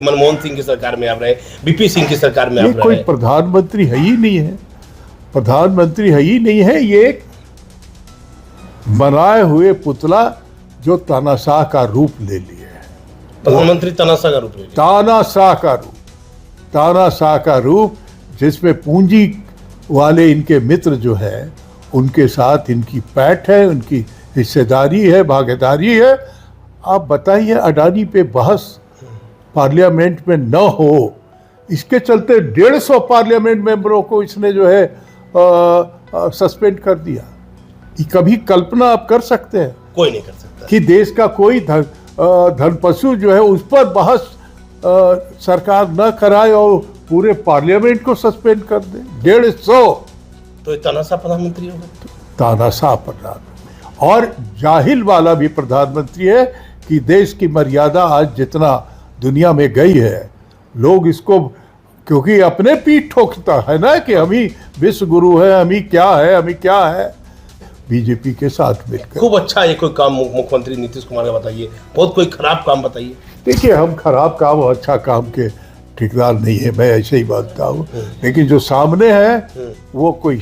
मनमोहन सिंह की सरकार में आप रहे, बीपी सिंह की सरकार में आप रहे। कोई प्रधानमंत्री है ही नहीं है, प्रधानमंत्री है ही नहीं है। ये एक बनाए हुए पुतला जो तानाशाह का रूप ले लिए है। प्रधानमंत्री तानाशाह का रूप ले लिया। तानाशाह का रूप जिसमें पूंजी वाले इनके मित्र जो है उनके साथ इनकी पैठ है, उनकी हिस्सेदारी है, भागीदारी है। आप बताइए, अडानी पे बहस पार्लियामेंट में न हो, इसके चलते 150 पार्लियामेंट मेंबरों को इसने जो है सस्पेंड कर दिया। ये कभी कल्पना आप कर सकते हैं? कोई नहीं कर सकता कि देश का कोई धनपशु जो है उस पर बहस सरकार न कराए और पूरे पार्लियामेंट को सस्पेंड कर दे। 150 तो ये तानाशाह प्रधानमंत्री होगा। तानाशाह प्रधानमंत्री और जाहिल वाला भी प्रधानमंत्री है कि देश की मर्यादा आज जितना दुनिया में गई है, लोग इसको क्योंकि अपने पीठ ठोकता है ना कि हम ही विश्व गुरु है, हम ही क्या है बीजेपी के साथ मिलकर। खूब अच्छा ये कोई काम मुख्यमंत्री नीतीश कुमार का बताइए, बहुत कोई खराब काम बताइए। देखिए, हम खराब काम और अच्छा काम के ठेकेदार नहीं है, मैं ऐसे ही बोलता हूँ। लेकिन जो सामने है वो कोई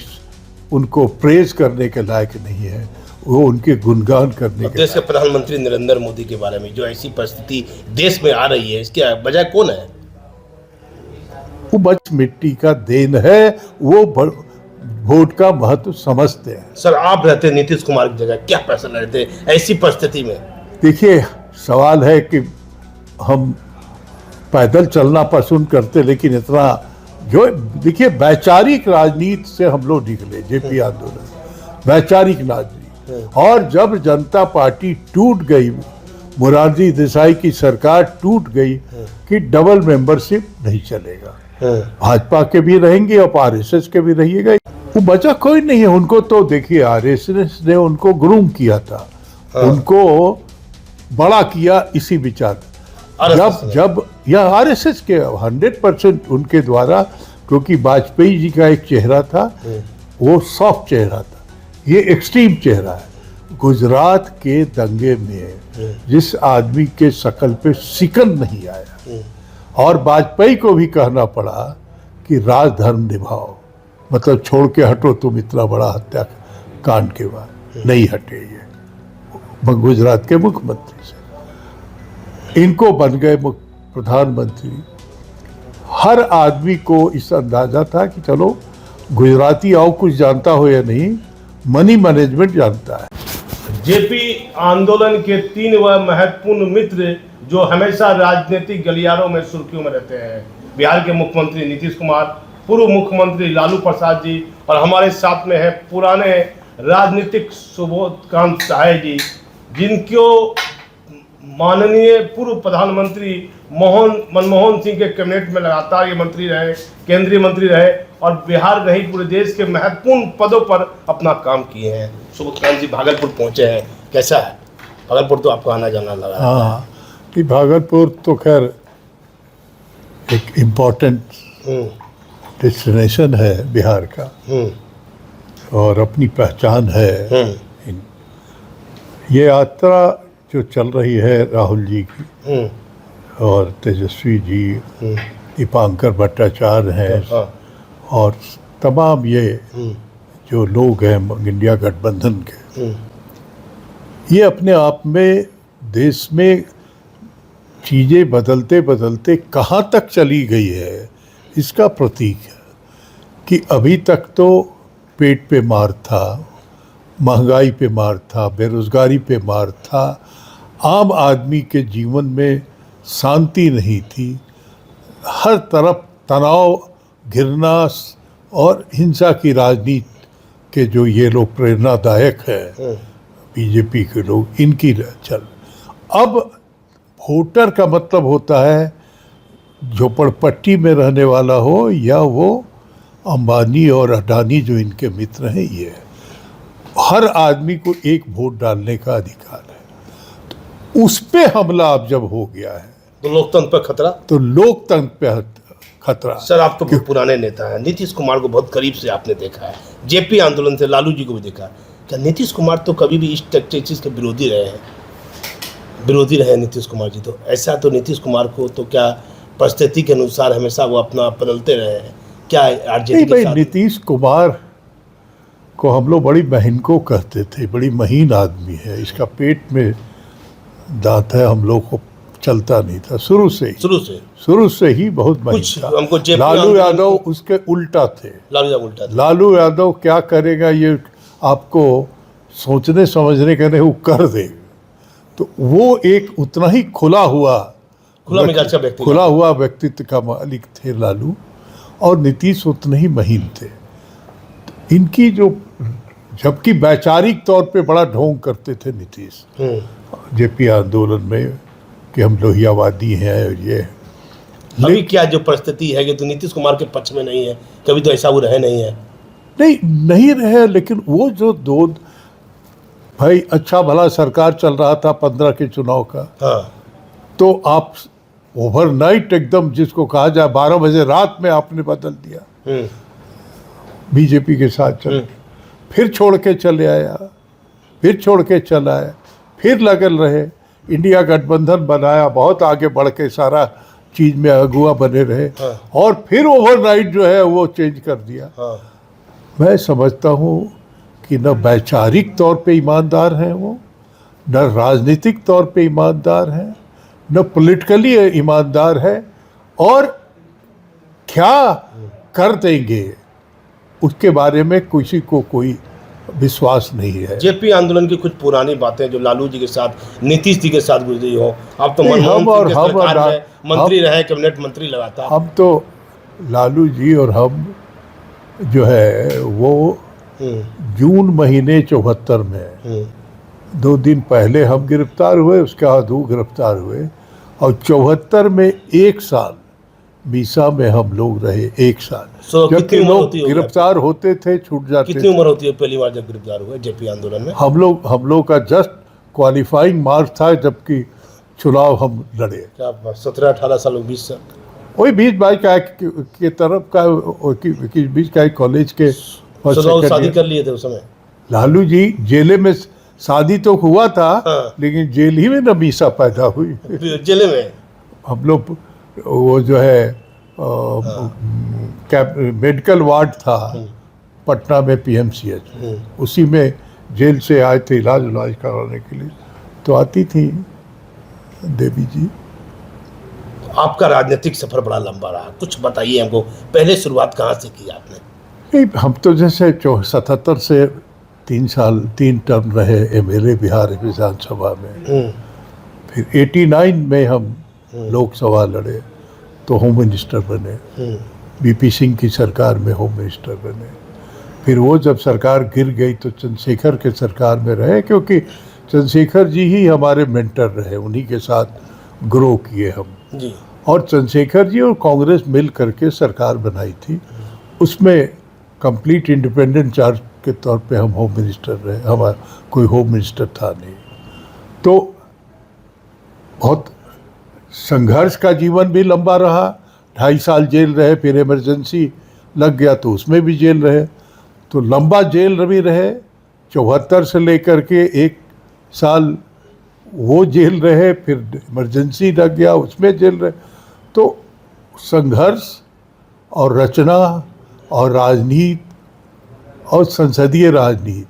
उनको प्रेज करने के लायक नहीं है, वो उनके गुणगान करने के। देश के प्रधानमंत्री नरेंद्र मोदी के बारे में जो ऐसी परिस्थिति देश में आ रही है, इसकी वजह कौन है? वो बच मिट्टी का देन है, वो वोट का महत्व समझते हैं। सर, आप रहते नीतीश कुमार की जगह, क्या फैसला लेते ऐसी परिस्थिति में? देखिए, सवाल है कि हम पैदल चलना पसंद करते, लेकिन इतना जो देखिए वैचारिक राजनीति से हम लोग निकले, जेपी आंदोलन वैचारिक राजनीति। और जब जनता पार्टी टूट गई, मोरारजी देसाई की सरकार टूट गई कि डबल मेंबरशिप नहीं चलेगा, भाजपा के भी रहेंगे और आरएसएस के भी रहिएगा, वो बचा कोई नहीं है। उनको तो देखिए आरएसएस ने उनको ग्रूम किया था, उनको बड़ा किया इसी विचार। जब यह आरएसएस के 100% उनके द्वारा, क्योंकि वाजपेयी जी का एक चेहरा था, वो सॉफ्ट चेहरा था, ये एक्सट्रीम चेहरा है। गुजरात के दंगे में जिस आदमी के शकल पे सिकन नहीं आया, और वाजपेयी को भी कहना पड़ा कि राजधर्म निभाओ, मतलब छोड़ के हटो तुम इतना बड़ा हत्या कांड के बाद, नहीं हटे ये गुजरात के मुख्यमंत्री से, इनको बन गए प्रधानमंत्री। हर आदमी को इस अंदाजा था कि चलो गुजराती आओ कुछ जानता हो या नहीं, मनी मैनेजमेंट जानता है। जेपी आंदोलन के 3 वह महत्वपूर्ण मित्र जो हमेशा राजनीतिक गलियारों में सुर्खियों में रहते हैं, बिहार के मुख्यमंत्री नीतीश कुमार, पूर्व मुख्यमंत्री लालू प्रसाद जी, और हमारे साथ में है पुराने राजनीतिक सुबोधकांत सहाय जी, जिनको माननीय पूर्व प्रधानमंत्री मनमोहन सिंह के कैबिनेट में लगातार ये मंत्री रहे, केंद्रीय मंत्री रहे, और बिहार नहीं पूरे देश के महत्वपूर्ण पदों पर अपना काम किए हैं। सुबोधकांत जी भागलपुर पहुंचे हैं, कैसा है भागलपुर? तो आपको आना जाना लगा। हाँ, कि भागलपुर तो खैर एक इम्पोर्टेंट डेस्टिनेशन है बिहार का, और अपनी पहचान है। ये यात्रा जो चल रही है राहुल जी की और तेजस्वी जी, दीपांकर भट्टाचार्य हैं, और तमाम ये जो लोग हैं इंडिया गठबंधन के, ये अपने आप में देश में चीज़ें बदलते बदलते कहाँ तक चली गई है इसका प्रतीक है। कि अभी तक तो पेट पे मार था, महंगाई पे मार था, बेरोजगारी पे मार था, आम आदमी के जीवन में शांति नहीं थी, हर तरफ तनाव, घृणा और हिंसा की राजनीति के जो ये लोग प्रेरणादायक है बीजेपी के लोग, इनकी चल। अब वोटर का मतलब होता है झोपड़पट्टी में रहने वाला हो या वो अंबानी और अडानी जो इनके मित्र हैं, ये हर आदमी को एक वोट डालने का अधिकार है। तो उस पे हमला अब जब हो गया है तो लोकतंत्र पर खतरा, तो लोकतंत्र पे खतरा। सर, आप तो बहुत पुराने नेता हैं, नीतीश कुमार को बहुत करीब से आपने देखा है, जेपी आंदोलन से लालू जी को भी देखा है। क्या नीतीश कुमार तो कभी भी इस चीज़ के विरोधी रहे हैं? विरोधी रहे नीतीश कुमार जी, तो ऐसा तो नीतीश कुमार को तो क्या परिस्थिति के अनुसार हमेशा वो अपना बदलते रहे हैं, क्या नहीं आरजेडी के भाई, साथ? नीतीश कुमार को हम लोग बड़ी महीन को कहते थे, बड़ी महीन आदमी है, इसका पेट में दांत है, हम लोग को चलता नहीं था शुरू से ही बहुत महीन कुछ था। हमको लालू यादव उसके उल्टा थे। उल्टा था। लालू यादव क्या करेगा ये आपको सोचने समझने का नहीं, वो कर देगा। तो वो एक उतना ही खुला हुआ व्यक्तित्व का मालिक थे लालू, और नीतीश उतने ही महीन थे। इनकी जो, जबकि वैचारिक तौर पे बड़ा ढोंग करते थे नीतीश जेपी आंदोलन में कि हम लोहियावादी हैं और ये। अभी क्या जो परिस्थिति है कि तो नीतीश कुमार के पक्ष में नहीं है, कभी तो ऐसा वो रहे नहीं है। नहीं रहे, लेकिन वो जो दो भाई, अच्छा भला सरकार चल रहा था 15 के चुनाव का, हाँ। तो आप ओवरनाइट एकदम जिसको कहा जाए 12 बजे रात में आपने बदल दिया बीजेपी के साथ चल, फिर छोड़ के चले आया, फिर लगल रहे, इंडिया गठबंधन बनाया, बहुत आगे बढ़ के सारा चीज में अगुआ बने रहे, और फिर ओवरनाइट जो है वो चेंज कर दिया। मैं समझता हूँ कि न वैचारिक तौर पे ईमानदार हैं वो, न राजनीतिक तौर पे ईमानदार हैं, न पॉलिटिकली ईमानदार है, और क्या कर देंगे उसके बारे में किसी को कोई विश्वास नहीं है। जेपी आंदोलन की कुछ पुरानी बातें जो लालू जी के साथ, नीतीश जी के साथ गुजरी हो, अब तो मंत्री रहे, कैबिनेट मंत्री लगातार। हम तो लालू जी और हम जो है वो जून महीने 74 में 2 दिन पहले हम गिरफ्तार हुए, उसके बाद वो गिरफ्तार हुए, और 74 में 1 साल मीसा में हम लोग रहे, 1 साल। जबकि लोग गिरफ्तार होते थे, छूट जाते। कितनी उम्र होती है पहली बार जब गिरफ्तार हुए जेपी आंदोलन में? हम लोग का जस्ट क्वालिफाइंग मार्क्स था, जबकि चुनाव हम लड़े। 17-18 साल, 20 साल, वही 20-22 का के तरफ का, 20 का कॉलेज के शादी कर लिए थे उस समय। लालू जी जेले में, शादी तो हुआ था, लेकिन जेल ही में न मीसा पैदा हुई। जेल में हम लोग, वो जो है मेडिकल वार्ड था पटना में, PMCH, उसी में जेल से आए थे इलाज कराने के लिए, तो आती थी देवी जी। आपका राजनीतिक सफर बड़ा लंबा रहा, कुछ बताइए हमको, पहले शुरुआत कहाँ से की आपने? नहीं, हम तो जैसे 77 से 3 टर्म रहे MLA बिहार विधानसभा में, फिर 89 में हम लोकसभा लड़े तो होम मिनिस्टर बने, BP सिंह की सरकार में होम मिनिस्टर बने। फिर वो जब सरकार गिर गई तो चंद्रशेखर के सरकार में रहे, क्योंकि चंद्रशेखर जी ही हमारे मेंटर रहे, उन्हीं के साथ ग्रो किए हम जी। और चंद्रशेखर जी और कांग्रेस मिल करके सरकार बनाई थी, उसमें कंप्लीट इंडिपेंडेंट चार्ज के तौर पे हम होम मिनिस्टर रहे, हमारा कोई होम मिनिस्टर था नहीं। तो बहुत संघर्ष का जीवन भी लंबा रहा, 2.5 साल जेल रहे, फिर इमरजेंसी लग गया तो उसमें भी जेल रहे, तो लंबा जेल भी रहे। 74 से लेकर के 1 साल वो जेल रहे, फिर इमरजेंसी लग गया उसमें जेल रहे। तो संघर्ष और रचना और राजनीति और संसदीय राजनीति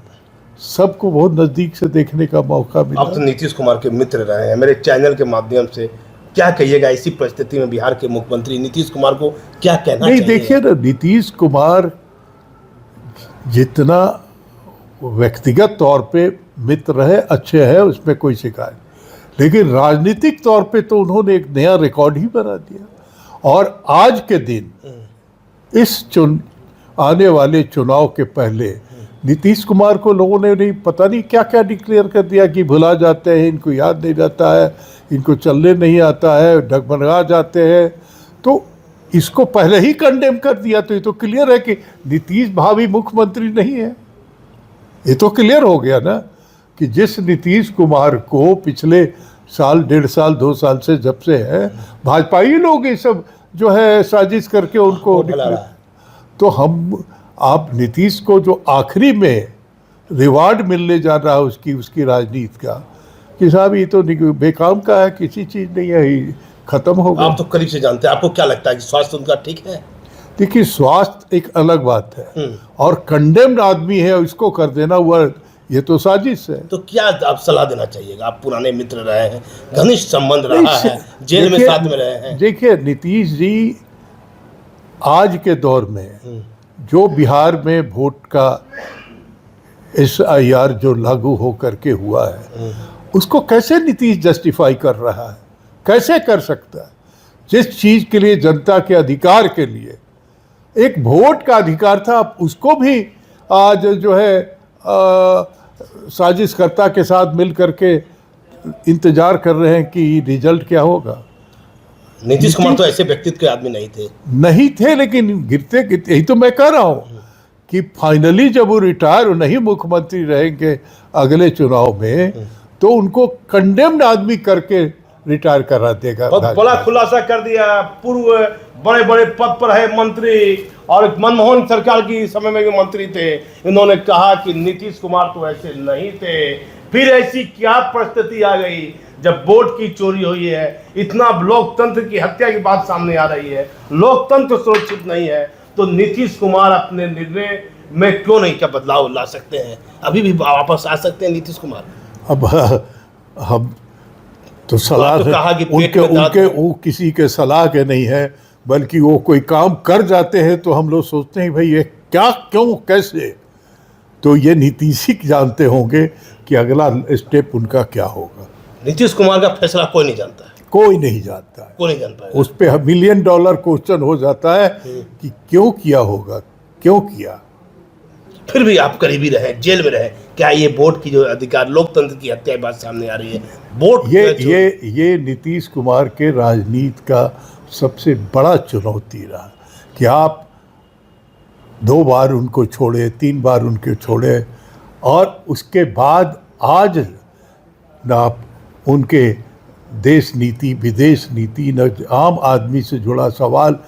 सबको बहुत नज़दीक से देखने का मौका मिला। आप तो नीतीश कुमार के मित्र रहे हैं, मेरे चैनल के माध्यम से क्या कहिएगा इसी परिस्थिति में बिहार के मुख्यमंत्री नीतीश कुमार को क्या कहना चाहिए? देखिए ना, नीतीश कुमार जितना व्यक्तिगत तौर पे मित्र रहे, अच्छे हैं, उसमें कोई शिकायत, लेकिन राजनीतिक तौर पे तो उन्होंने एक नया रिकॉर्ड ही बना दिया। और आज के दिन इस आने वाले चुनाव के पहले नीतीश कुमार को लोगों ने नहीं पता नहीं क्या क्या डिक्लेयर कर दिया कि भुला जाते हैं, इनको याद नहीं रहता है, इनको चलने नहीं आता है, डगमगा जाते हैं। तो इसको पहले ही कंडेम कर दिया, तो ये तो क्लियर है कि नीतीश भावी मुख्यमंत्री नहीं है। ये तो क्लियर हो गया ना कि जिस नीतीश कुमार को पिछले साल, 1.5 साल, 2 साल से जब से है, भाजपा ही लोग ये सब जो है साजिश करके उनको, तो हम आप नीतीश को जो आखिरी में रिवार्ड मिलने जा रहा है उसकी राजनीति का, कि साहब ये तो बेकाम का है, किसी चीज़ नहीं है, खत्म हो गया। आप तो करीब से जानते हैं, आपको क्या लगता है कि स्वास्थ्य उनका ठीक है? देखिए, स्वास्थ्य एक अलग बात है और कंडेम्ड आदमी है, इसको कर देना वह ये तो साजिश है। तो क्या आप सलाह देना चाहिएगा? आप पुराने मित्र रहे हैं, घनिष्ठ संबंध रहा है, जेल में देखिए- साथ में रहे हैं। देखिए, नीतीश जी आज के दौर में जो बिहार में वोट का SIR जो लागू हो करके हुआ है, उसको कैसे नीतीश जस्टिफाई कर रहा है? कैसे कर सकता है? जिस चीज के लिए जनता के अधिकार के लिए एक वोट का अधिकार था, उसको भी आज जो है साजिशकर्ता के साथ मिल करके इंतजार कर रहे हैं कि रिजल्ट क्या होगा। नीतीश कुमार तो ऐसे व्यक्तित्व के आदमी नहीं थे, लेकिन गिरते गिरते यही तो मैं कह रहा हूं कि फाइनली जब वो रिटायर नहीं मुख्यमंत्री रहेंगे अगले चुनाव में, तो उनको कंडेम्ड आदमी करके रिटायर करा देगा। बहुत बड़ा खुलासा कर दिया। पूर्व बड़े बड़े पद पर है मंत्री और मनमोहन सरकार की समय में भी मंत्री थे, इन्होंने कहा कि नीतीश कुमार तो ऐसे नहीं थे। फिर ऐसी क्या परिस्थिति आ गई जब वोट की चोरी हुई है, इतना लोकतंत्र की हत्या की बात सामने आ रही है, लोकतंत्र सुरक्षित नहीं है, तो नीतीश कुमार अपने निर्णय में क्यों नहीं क्या बदलाव ला सकते हैं? अभी भी वापस आ सकते हैं नीतीश कुमार। अब हम तो सलाह तो कहा कि पेट उनके में दांत उनके वो किसी के सलाह के नहीं है, बल्कि वो कोई काम कर जाते हैं तो हम लोग सोचते हैं भाई ये क्या, क्यों, कैसे। तो ये नीतीश ही जानते होंगे कि अगला स्टेप उनका क्या होगा। नीतीश कुमार का फैसला कोई नहीं जानता है, कोई नहीं जानता है। कोई नहीं जान पाएगा। उस पे $1 मिलियन क्वेश्चन हो जाता है कि क्यों किया होगा, क्यों किया। फिर भी आप करीबी रहे, जेल में रहे, क्या ये वोट की जो अधिकार, लोकतंत्र की हत्या की बात सामने आ रही है? वोट ये नीतीश कुमार के राजनीति का सबसे बड़ा चुनौती रहा कि आप 2 बार उनको छोड़े, 3 बार उनके छोड़े, और उसके बाद आज न आप उनके देश नीति, विदेश नीति, न आम आदमी से जुड़ा सवाल,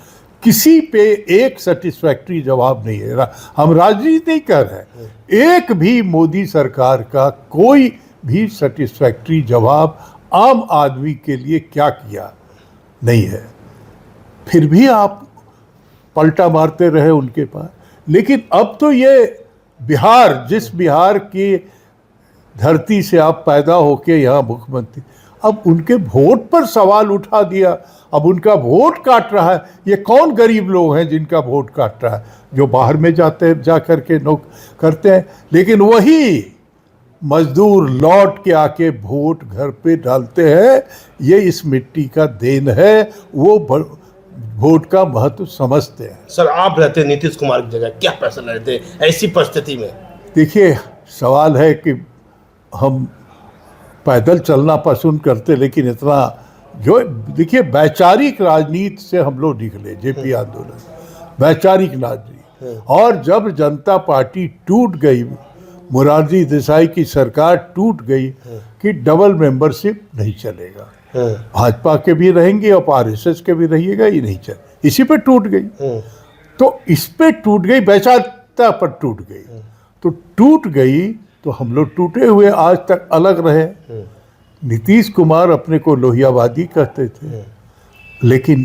किसी पे एक सेटिस्फैक्ट्री जवाब नहीं है। हम राजनीति नहीं कर रहे हैं, एक भी मोदी सरकार का कोई भी सेटिस्फैक्ट्री जवाब आम आदमी के लिए क्या किया नहीं है। फिर भी आप पलटा मारते रहे उनके पास। लेकिन अब तो ये बिहार, जिस बिहार की धरती से आप पैदा होके यहाँ मुख्यमंत्री, अब उनके वोट पर सवाल उठा दिया, अब उनका वोट काट रहा है। ये कौन गरीब लोग हैं जिनका वोट काट रहा है? जो बाहर में जाते हैं, जा करके करते हैं, लेकिन वही मजदूर लौट के आके वोट घर पे डालते हैं। ये इस मिट्टी का देन है, वो वोट का महत्व समझते हैं। सर, आप रहते नीतीश कुमार की जगह, क्या फैसला लेते ऐसी परिस्थिति में? देखिए, सवाल है कि हम पैदल चलना पसंद करते, लेकिन इतना जो, देखिए, वैचारिक राजनीति से हम लोग निकले, JP आंदोलन, वैचारिक राजनीति। और जब जनता पार्टी टूट गई, मोरारजी देसाई की सरकार टूट गई कि डबल मेंबरशिप नहीं चलेगा, भाजपा के भी रहेंगे और RSS के भी रहिएगा, ये नहीं चल, इसी पे टूट गई। तो इस पे टूट गई, वैचारिकता पर टूट गई, तो टूट गई, तो हम लोग टूटे हुए आज तक अलग रहे। नीतीश कुमार अपने को लोहियावादी कहते थे, लेकिन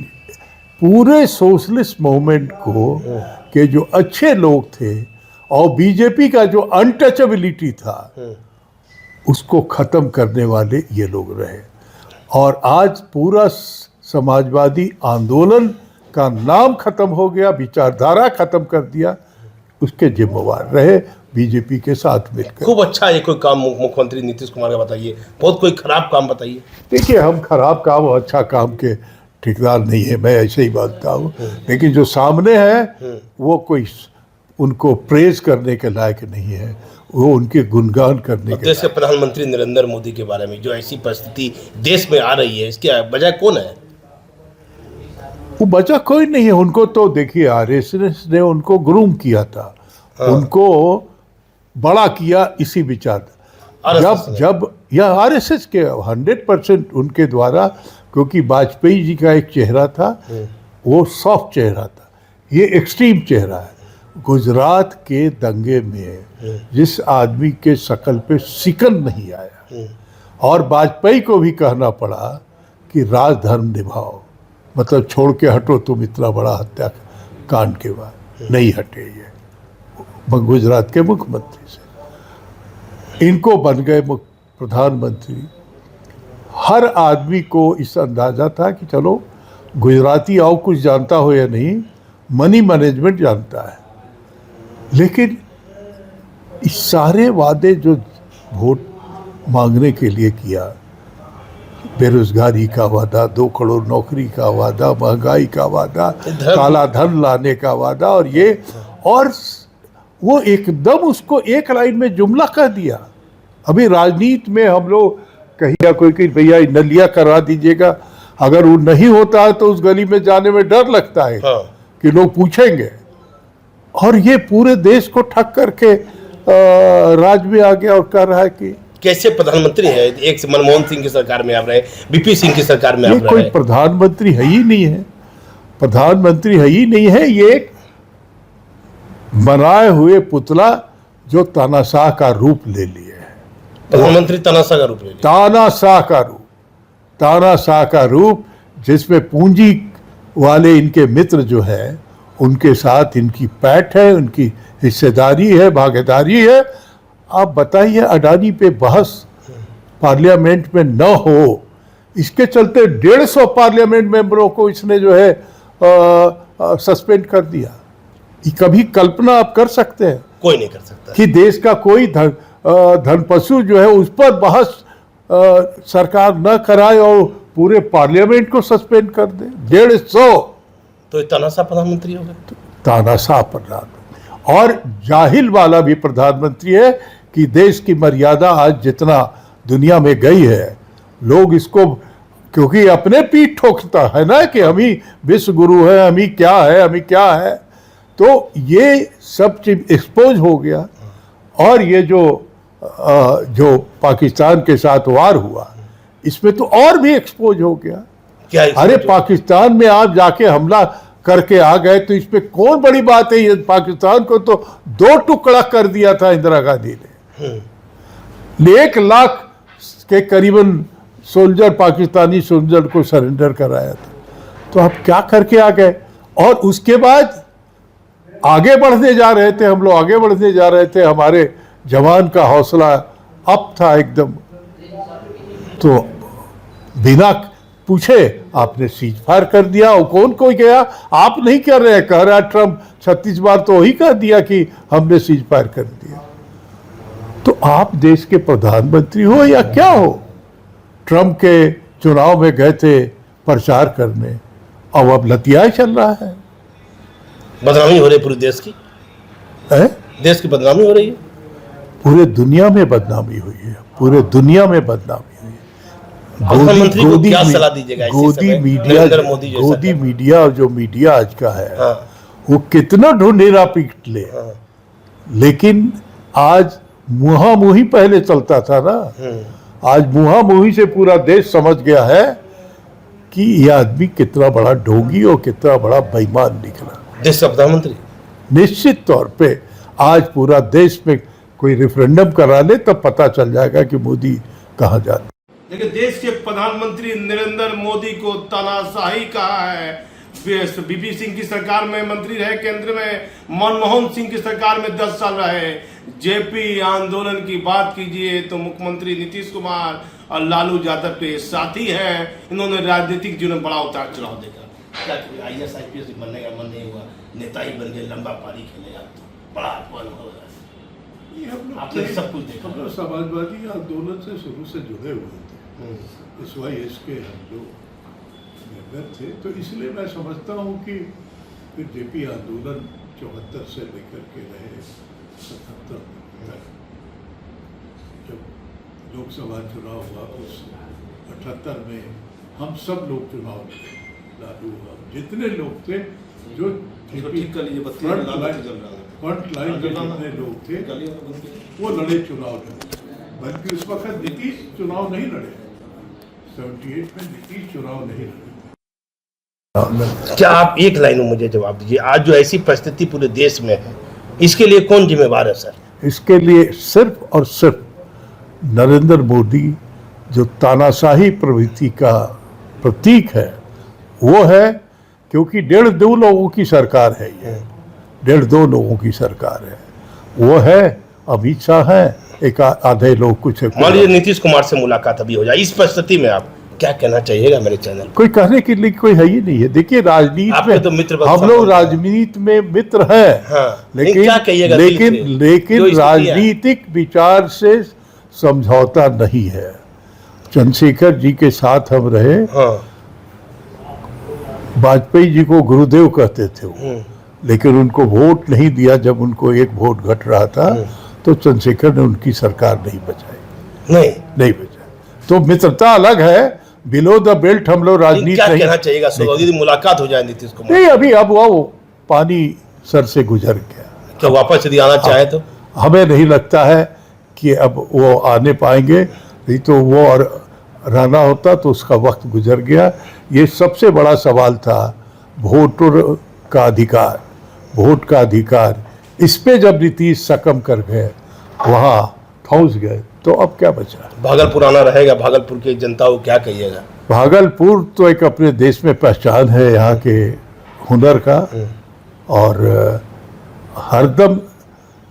पूरे सोशलिस्ट मूवमेंट को के जो अच्छे लोग थे और बीजेपी का जो अनटचेबिलिटी था, उसको खत्म करने वाले ये लोग रहे। और आज पूरा समाजवादी आंदोलन का नाम खत्म हो गया, विचारधारा खत्म कर दिया, उसके जिम्मेवार रहे बीजेपी के साथ मिलकर। खूब अच्छा ये कोई काम मुख्यमंत्री नीतीश कुमार का बताइए, बहुत कोई खराब काम बताइए। देखिए, हम खराब काम और अच्छा काम के ठेकेदार नहीं है, मैं ऐसे ही बोलता हूँ, लेकिन जो सामने है वो कोई उनको प्रेज करने के लायक नहीं है, वो उनके गुणगान करने के। देश के प्रधानमंत्री नरेंद्र मोदी के बारे में जो ऐसी परिस्थिति देश में आ रही है, इसकी वजह कौन है? वो वजह कोई नहीं है। उनको तो देखिए, RSS ने उनको ग्रूम किया था, उनको बड़ा किया इसी विचार। जब यह RSS के 100% उनके द्वारा, क्योंकि वाजपेयी जी का एक चेहरा था, वो सॉफ्ट चेहरा था, ये एक्सट्रीम चेहरा है। गुजरात के दंगे में जिस आदमी के शकल पे शिकन नहीं आया, और वाजपेयी को भी कहना पड़ा कि राजधर्म निभाओ, मतलब छोड़ के हटो तुम इतना बड़ा हत्या कांड के बाद। नहीं हटे ये गुजरात के मुख्यमंत्री से, इनको बन गए प्रधानमंत्री। हर आदमी को इस अंदाजा था कि चलो गुजराती और कुछ जानता हो या नहीं, मनी मैनेजमेंट जानता है। लेकिन इस सारे वादे जो वोट मांगने के लिए किया, बेरोजगारी का वादा, 2 करोड़ नौकरी का वादा, महंगाई का वादा, काला धन लाने का वादा, और ये, और वो एकदम उसको एक लाइन में जुमला कह दिया। अभी राजनीति में हम लोग कहीं कोई कि भैया नलिया करवा दीजिएगा, अगर वो नहीं होता है तो उस गली में जाने में डर लगता है कि लोग पूछेंगे। और ये पूरे देश को ठग करके राज में आ गया और कह रहा है कि कैसे प्रधानमंत्री है, एक से मनमोहन सिंह की सरकार में आप रहे, बीपी सिंह की सरकार में आप रहे। कोई प्रधानमंत्री है ही नहीं है, प्रधानमंत्री है ही नहीं है। ये एक बनाए हुए पुतला जो तानाशाह का रूप ले लिए है। प्रधानमंत्री तानाशाह का रूप ले लिया, तानाशाह का रूप, तानाशाह का रूप, जिसमें पूंजी वाले इनके मित्र जो है उनके साथ इनकी पैठ है, उनकी हिस्सेदारी है, भागीदारी है। आप बताइए, अडानी पे बहस पार्लियामेंट में न हो, इसके चलते 150 पार्लियामेंट मेंबरों को इसने जो है सस्पेंड कर दिया। ये कभी कल्पना आप कर सकते हैं? कोई नहीं कर सकता कि देश का कोई धनपशु जो है उस पर बहस सरकार न कराए और पूरे पार्लियामेंट को सस्पेंड कर दे। 150 तो तानाशाह प्रधानमंत्री हो गए। तानाशाह प्रधानमंत्री, और जाहिल वाला भी प्रधानमंत्री है कि देश की मर्यादा आज जितना दुनिया में गई है, लोग इसको, क्योंकि अपने पीठ ठोकता है ना कि हम ही विश्व गुरु है, हम ही क्या है, हम ही क्या है, तो ये सब चीज एक्सपोज हो गया। और ये जो पाकिस्तान के साथ वार हुआ, इसमें तो और भी एक्सपोज हो गया। क्या अरे पाकिस्तान में आप जाके हमला करके आ गए तो इसमें कौन बड़ी बात है? ये पाकिस्तान को तो 2 टुकड़ा कर दिया था इंदिरा गांधी ने। 1 लाख के करीबन सोल्जर, पाकिस्तानी सोल्जर को सरेंडर कराया था। तो आप क्या करके आ गए? और उसके बाद आगे बढ़ने जा रहे थे, हम लोग आगे बढ़ने जा रहे थे, हमारे जवान का हौसला अप था एकदम, तो बिना पूछे आपने सीज फायर कर दिया। और कौन कोई गया? आप नहीं कर रहे हैं, कह रहा है ट्रम्प 36 बार तो वही कह दिया कि हमने सीज फायर कर दिया। तो आप देश के प्रधानमंत्री हो या क्या हो? ट्रम्प के चुनाव में गए थे प्रचार करने, अब लतियाए चल रहा है। बदनामी हो रही है पूरे देश की, देश की बदनामी हो रही है। पूरे दुनिया में बदनामी हुई है, पूरे दुनिया में बदनामी हुई है। प्रधानमंत्री को क्या सलाह दीजिएगा ऐसे गोदी समय? मीडिया, नरेंद्र मोदी जैसा गोदी मीडिया, जो मीडिया आज का है, हाँ। वो कितना ढूंढेरा पीट ले, लेकिन आज मुहामुही पहले चलता था ना, आज मुहामुही से पूरा देश समझ गया है कि यह आदमी कितना बड़ा ढोंगी और कितना बड़ा बेईमान निकला। देश का प्रधानमंत्री निश्चित तौर पे आज पूरा देश में कोई रेफरेंडम करा ले तब पता चल जाएगा कि मोदी कहाँ जाता है। देखिए, देश के प्रधानमंत्री नरेंद्र मोदी को तानाशाही कहा है। बीपी सिंह की सरकार में मंत्री रहे, केंद्र में मनमोहन सिंह की सरकार में 10 साल रहे। जेपी आंदोलन की बात कीजिए तो मुख्यमंत्री नीतीश कुमार और लालू यादव के साथी हैं। इन्होंने राजनीतिक जीवन में बड़ा उतार चढ़ाव देखा। क्या IAS IPS बनने का मन नहीं हुआ, नेता ही बन गए, लंबा पारी खेले, आप तो बड़ा अनुभव है। आपने सब कुछ देखा। हम लोग समाजवादी आंदोलन से शुरू से जुड़े हुए थे, SYS के हम लोग मेंबर थे, तो इसलिए मैं समझता हूँ कि फिर जेपी आंदोलन 74 से लेकर के रहे 77 तक, जब लोकसभा चुनाव हुआ उस 78 में हम सब लोग चुनाव लड़े, लालू जितने लोग थे जो फ्रंट लाइन के जितने लोग थे वो लड़े, चुनाव लड़े। बल्कि उस वक्त नीतीश चुनाव नहीं लड़े, 78 में नीतीश चुनाव नहीं लड़े। क्या आप एक लाइन में मुझे जवाब दीजिए, आज जो ऐसी परिस्थिति पूरे देश में है, इसके लिए कौन जिम्मेवार है सर? इसके लिए सिर्फ और सिर्फ नरेंद्र मोदी, जो तानाशाही प्रवृत्ति का प्रतीक है वो है, क्योंकि 1.5-2 लोगों की सरकार है, ये 1.5-2 लोगों की सरकार है, वो है अमित शाह है, एक आधे लोग कुछ है। मान लीजिए नीतीश कुमार से मुलाकात अभी हो जाए, इस परिस्थिति में आप क्या कहना चाहिएगा मेरे चैनल? कोई कहने के लिए कोई है ही नहीं है। देखिए राजनीति आपके तो में मित्र हम लोग राजनीति में मित्र हैं, हाँ, लेकिन क्या कहिएगा दिल से? लेकिन जो स्थिति है। राजनीतिक विचार से समझौता नहीं है। चंद्रशेखर जी के साथ हम रहे, हाँ, वाजपेयी जी को गुरुदेव कहते थे वो, लेकिन उनको वोट नहीं दिया। जब उनको एक वोट घट रहा था तो चंद्रशेखर ने उनकी सरकार नहीं बचाई, नहीं बचाई। तो मित्रता अलग है, बिलो द बेल्ट हम लोग राजनीति क्या नहीं। कहना चाहिएगा? यदि मुलाकात हो जाए नीतीश कुमार, नहीं, अभी अब वो पानी सर से गुजर गया। क्या वापस यदि आना चाहे तो? हमें नहीं लगता है कि अब वो आने पाएंगे, नहीं तो वो और रहना होता तो उसका वक्त गुजर गया। ये सबसे बड़ा सवाल था वोटर का अधिकार, वोट का अधिकार। इस पे जब नीतीश सकम कर गए, वहाँ फंस गए, तो अब क्या बचा? भागलपुर आना रहेगा, भागलपुर की जनता को क्या कहिएगा? भागलपुर तो एक अपने देश में पहचान है यहाँ के हुनर का, और हरदम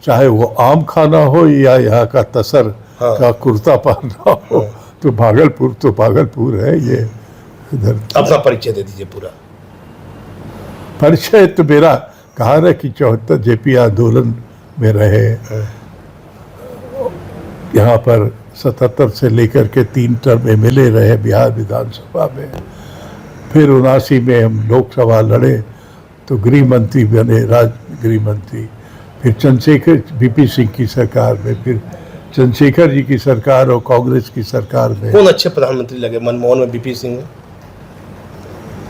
चाहे वो आम खाना हो या यहाँ का तसर का कुर्ता पहनना हो, तो भागलपुर है ये। इधर अपना परिचय दे दीजिए पूरा। परिचय तो मेरा कहा ना कि 74 जेपी आंदोलन में रहे, यहाँ पर 77 से लेकर के 3 टर्म एमएलए रहे बिहार विधानसभा में। फिर 79 में हम लोकसभा लड़े तो गृह मंत्री बने, राज्य गृह मंत्री। फिर चंद्रशेखर वीपी सिंह की सरकार में, फिर चंद्रशेखर जी की सरकार और कांग्रेस की सरकार में। कौन अच्छे प्रधानमंत्री लगे? मनमोहन में, वीपी सिंह में?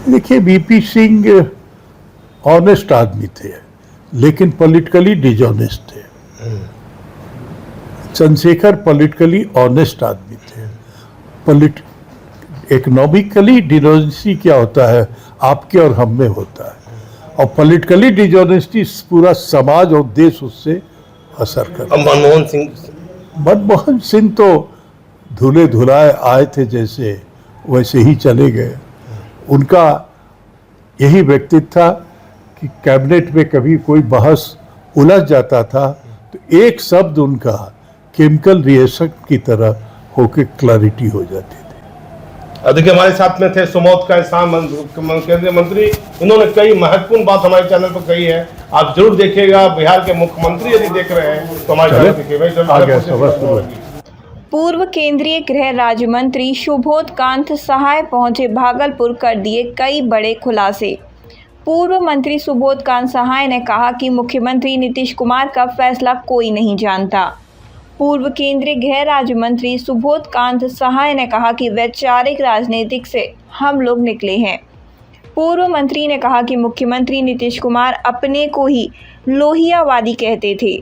देखिए वीपी सिंह ऑनेस्ट आदमी थे, लेकिन पॉलिटिकली डिजॉनेस्ट थे। चंद्रशेखर पॉलिटिकली ऑनेस्ट आदमी थे। इकोनॉमिकली डिजॉनेस्टी क्या होता है, आपके और हम में होता है, और पॉलिटिकली डिजॉनेस्टी पूरा समाज और देश उससे असर करता है। मनमोहन सिंह तो धुले धुलाए आए थे, जैसे वैसे ही चले गए। उनका यही व्यक्तित्व था कि कैबिनेट में कभी कोई बहस उलझ जाता था तो एक शब्द उनका केमिकल रिएक्शन की तरह होकर क्लैरिटी हो जाती थी। देखिए हमारे साथ में थे सुमोध का केंद्रीय मंत्री, इन्होंने कई महत्वपूर्ण बात हमारे चैनल पर कही है। आप जरूर देखिएगा। बिहार के मुख्यमंत्री यदि देख रहे हैं तो हमारे चैनल देखिए। पूर्व केंद्रीय गृह राज्य मंत्री सुबोध कांत सहाय पहुंचे भागलपुर, कर दिए कई बड़े खुलासे। पूर्व मंत्री सुबोध कांत सहाय ने कहा कि मुख्यमंत्री नीतीश कुमार का फैसला कोई नहीं जानता। पूर्व केंद्रीय गृह राज्य मंत्री सुबोध कांत सहाय ने कहा कि वैचारिक राजनीतिक से हम लोग निकले हैं। पूर्व मंत्री ने कहा कि मुख्यमंत्री नीतीश कुमार अपने को ही लोहियावादी कहते थे।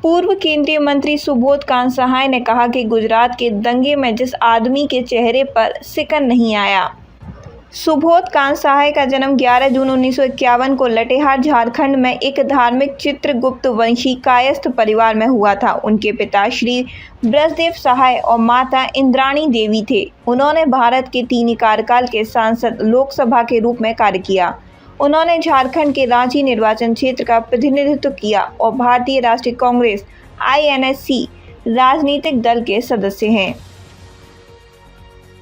पूर्व केंद्रीय मंत्री सुबोध कांत सहाय ने कहा कि गुजरात के दंगे में जिस आदमी के चेहरे पर सिकन नहीं आया। सुबोध कांत सहाय का जन्म 11 जून 1951 को लटेहार झारखंड में एक धार्मिक चित्रगुप्त वंशी कायस्थ परिवार में हुआ था। उनके पिता श्री ब्रजदेव सहाय और माता इंद्राणी देवी थे। उन्होंने भारत के 3 कार्यकाल के सांसद लोकसभा के रूप में कार्य किया। उन्होंने झारखंड के रांची निर्वाचन क्षेत्र का प्रतिनिधित्व किया और भारतीय राष्ट्रीय कांग्रेस (INSC) राजनीतिक दल के सदस्य हैं।